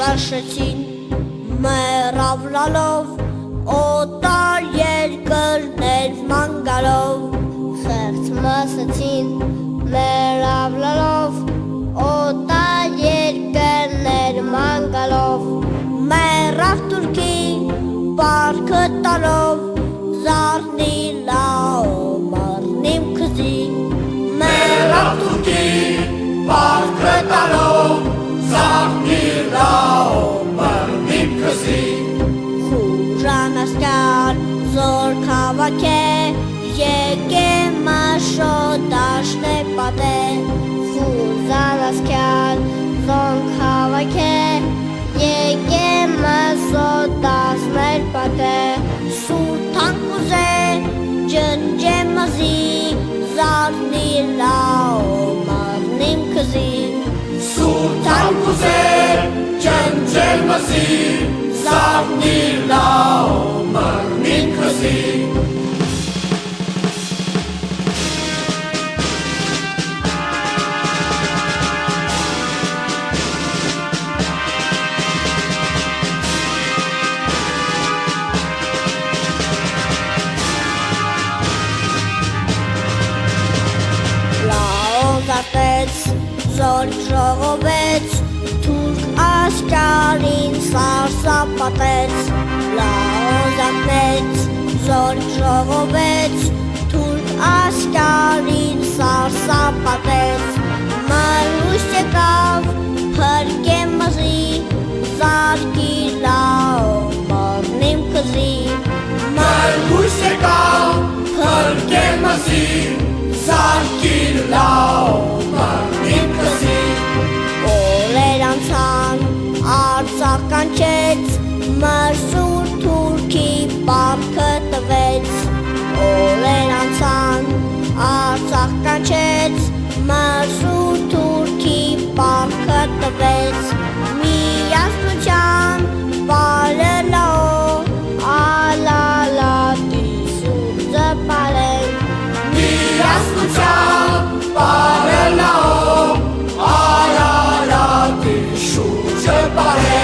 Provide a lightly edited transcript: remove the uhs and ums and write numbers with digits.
Վերշեցին մեռավ լալով, օտար երկրներ մանգալով, խեղճ մսեցին մեռավ լալով, օտար երկրներ մանգալով, մեռավ Թուրքի պարքը տալով, զարնի լաով մարնիմ քզի, մեռավ Թուրքի պարքը տալով, զարնի լաով մարնիմ քզի, խուժան ասկար զոր քաղաք է, եկե մաշոտ դաշնե պատե, խուժան ասկար զոր քաղաք է, եկե մաշոտ դաշնե պատե, Սուրթան կուզե ջնջե մզի, զարնի լաով մարնիմ քզի, Սուրթան կուզե ջնջել մզի, զարնի լաով մարնիմ քզի, Զոր ժողովեց, թուրք աշխարհին սարսափատեց, լաոզակնեց, զոր ժողովեց, թուրք աշխարհին սարսափատեց, մալուշ եկավ, հրկե մզի, զարկի լաով մարնիմ քզի, մալուշ եկավ, հրկե մզի, զարկի լաով մարնիմ քզի, օրեր անցան, Արցախ կանչեց, մրսուր Թուրքի պարտքը տվեց, օրեր անցան, Արցախ կանչեց, մրսուր Թուրքի պարտքը տվեց, միասնության պարը լաով, ալալատի սուրձը պարենք, միասնության պարը լաով, Արարատի շուրջը պարենք,